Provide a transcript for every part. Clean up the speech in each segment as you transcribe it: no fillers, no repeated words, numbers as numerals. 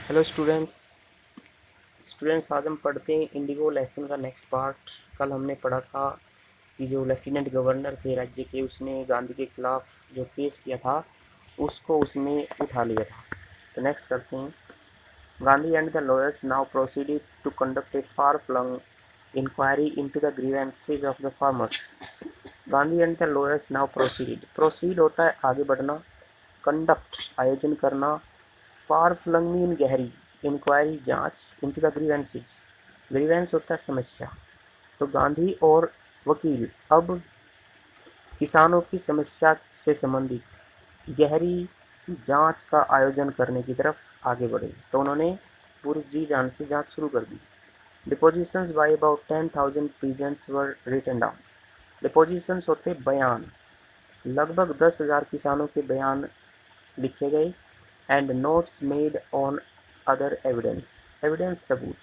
Hello students आज हम पढ़ते हैं इंडिगो लेसन का नेक्स्ट पार्ट। कल हमने पढ़ा था कि जो लेफ्टिनेंट गवर्नर थे राज्य के, उसने गांधी के खिलाफ जो केस किया था उसको उसने उठा लिया था। तो नेक्स्ट करते हैं। Gandhi and the lawyers now proceeded to conduct a far flung inquiry into the grievances of the farmers. Gandhi and the lawyers now proceed होता है आगे बढ़ना, कंडक्ट आयोजन करना, फार फ्लंग मीन गहरी, इंक्वायरी जांच, इनटू द ग्रीवेंसेज ग्रीवेंस होता है समस्या। तो गांधी और वकील अब किसानों की समस्या से संबंधित गहरी जांच का आयोजन करने की तरफ आगे बढ़े। तो उन्होंने पूरी जी जान से जांच शुरू कर दी। Depositions by about 10,000 peasants were written down. Depositions होते बयान, लगभग 10,000 किसानों के बयान लिखे गए। And notes made on other evidence सबूत,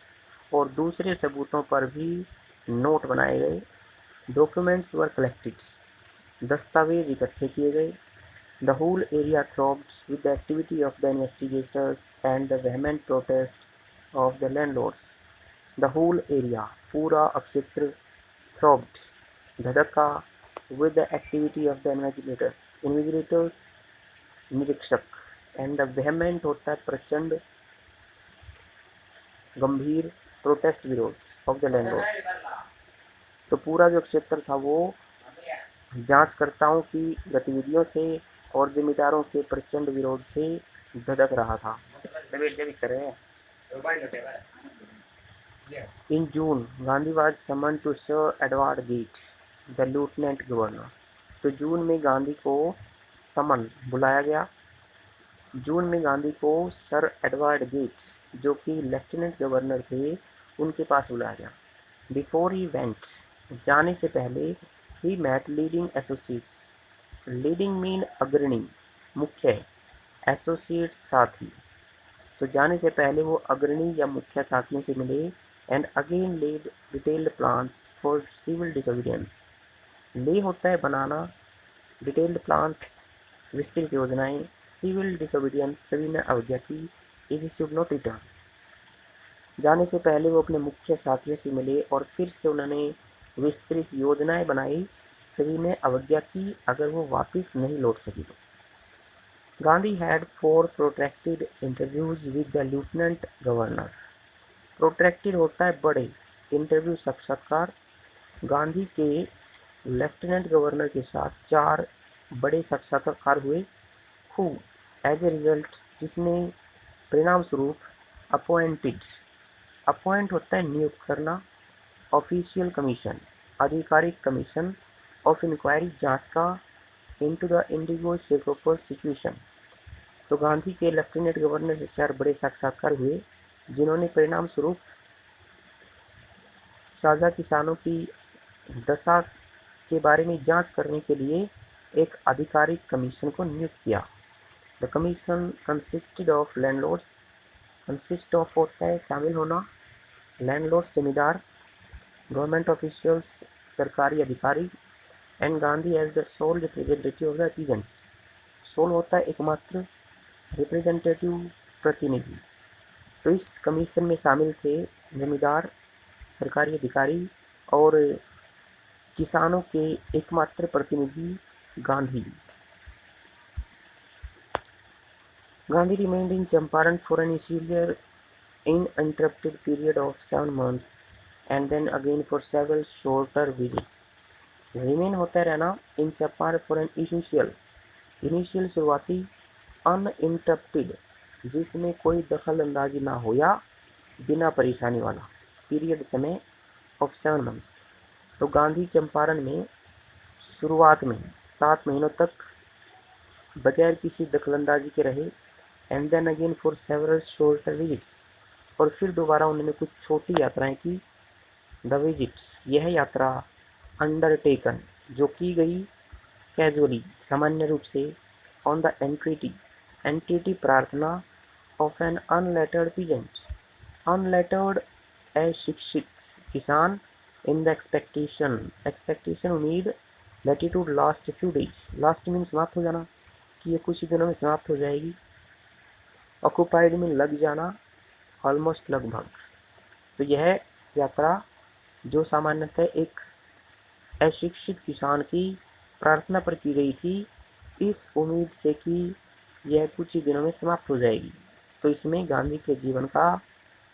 और दूसरे सबूतों पर भी नोट बनाए गए। डॉक्यूमेंट्स वर कलेक्टेड, दस्तावेज इकट्ठे किए गए। The whole area throbbed with the activity of the investigators and the vehement protest of the landlords. The whole area पूरा क्षेत्र, थ्रॉब्ड धधका, with the activity of the invigilators निरीक्षक, एंड द वेहमेंट होता है प्रचंड गंभीर, प्रोटेस्ट विरोध of the landlords. तो पूरा जो क्षेत्र था वो जांचकर्ताओं की गतिविधियों से और जमींदारों के प्रचंड विरोध से धधक रहा था। In June Gandhi was summon to Sir Edward Gait the lieutenant governor. तो जून में गांधी को समन बुलाया गया। जून में गांधी को सर एडवर्ड गेट, जो कि लेफ्टिनेंट गवर्नर थे, उनके पास बुलाया गया। बिफोर ही वेंट, जाने से पहले, he met leading associates. Leading mean अग्रणी, मुख्य, एसोसिएट्स साथी। तो जाने से पहले वो अग्रणी या मुख्य साथियों से मिले। And again led detailed plans for civil disobedience. Led होता है बनाना, डिटेल्ड प्लान्स विस्तृत योजनाएं, सिविल डिसोबीडियंस सविनय अवज्ञा की, if he should not return. जाने से पहले वो अपने मुख्य साथियों से मिले और फिर से उन्होंने विस्तृत योजनाएं बनाई सविनय अवज्ञा की, अगर वो वापस नहीं लौट सकी तो। Gandhi had 4 protracted interviews with the lieutenant governor. Protracted होता है बड़े, इंटरव्यू साक्षात्कार। गांधी के लेफ्टिनेंट गवर्नर के साथ 4 बड़े साक्षात्कार हुए। हु एज ए रिजल्ट, जिसने परिणाम स्वरूप अपॉइंटेड, अपॉइंट होता है नियुक्त करना, ऑफिशियल कमीशन आधिकारिक कमीशन, ऑफ इंक्वायरी जांच का, इनटू द इंडिगो शेरकोपर सिचुएशन। तो गांधी के लेफ्टिनेंट गवर्नर से 4 बड़े साक्षात्कार हुए, जिन्होंने परिणाम स्वरूप साझा किसानों की दशा के बारे में जांच करने के लिए एक आधिकारिक कमीशन को नियुक्त किया। The commission consisted of landlords, consist of होता है शामिल होना, लैंडलॉर्ड्स जमींदार, गवर्नमेंट ऑफिशियल्स सरकारी अधिकारी, and Gandhi as the sole representative of the peasants. Sole होता है एकमात्र, रिप्रेजेंटेटिव प्रतिनिधि। तो इस कमीशन में शामिल थे जमींदार, सरकारी अधिकारी और किसानों के एकमात्र प्रतिनिधि Gandhi. Gandhi remained in Champaran for an initial uninterrupted period of 7 months and then again for several shorter visits. Remain होता है रहना, in Champaran for an initial शुरुआती, uninterrupted जिसमें कोई दखल अंदाजी ना हो या बिना परेशानी वाला, पीरियड समय ऑफ 7 months। तो गांधी चंपारण में शुरुआत में 7 महीनों तक बगैर किसी दखलंदाजी के रहे। And then again for several shorter visits, और फिर दोबारा उन्होंने कुछ छोटी यात्राएं की। द विजिट्स, यह यात्रा, अंडरटेकन जो की गई, कैजुअली सामान्य रूप से, ऑन द एंट्रिटी प्रार्थना, of an unlettered peasant, unlettered अशिक्षित किसान, इन द एक्सपेक्टेशन उम्मीद, that it would last few days, last mean समाप्त हो जाना, कि ये कुछ दिनों में समाप्त हो जाएगी। ऑक्यूपाइड में लग जाना, ऑलमोस्ट लगभग। तो यह यात्रा जो सामान्यतः एक अशिक्षित किसान की प्रार्थना पर की गई थी, इस उम्मीद से कि यह कुछ ही दिनों में समाप्त हो जाएगी। तो इसमें गांधी के जीवन का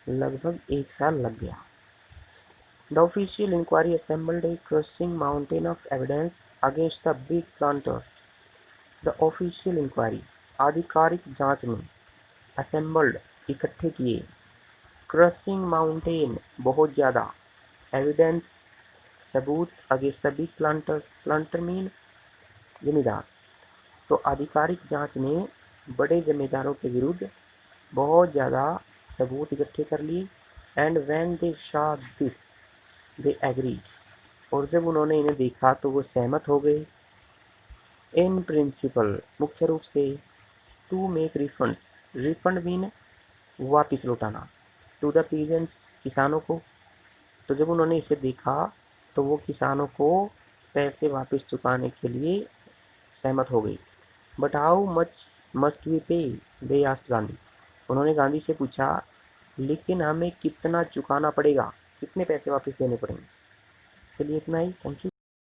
लगभग 1 साल लग गया। The official inquiry assembled a crushing mountain of evidence against the big planters. The official inquiry, आधिकारिक जांच ने assembled, इकट्ठे किए, crushing mountain, बहुत ज़्यादा, evidence, सबूत, against the big planters, planter mean जमींदार। तो आधिकारिक जांच ने बड़े जमींदारों के विरुद्ध बहुत ज़्यादा सबूत इकट्ठे कर लिए। And when they saw this they agreed, और जब उन्होंने इन्हें देखा तो वो सहमत हो गए। इन प्रिंसिपल, मुख्य रूप से, to make refunds, refund mean वापिस लौटाना, टू द पीजेंट्स, किसानों को। तो जब उन्होंने इसे देखा तो वो किसानों को पैसे वापस चुकाने के लिए सहमत हो गई। But how much must we pay, they asked Gandhi. उन्होंने गांधी से पूछा, लेकिन हमें कितना चुकाना पड़ेगा, कितने पैसे वापस देने पड़ेंगे। इसके लिए इतना ही, थैंक यू।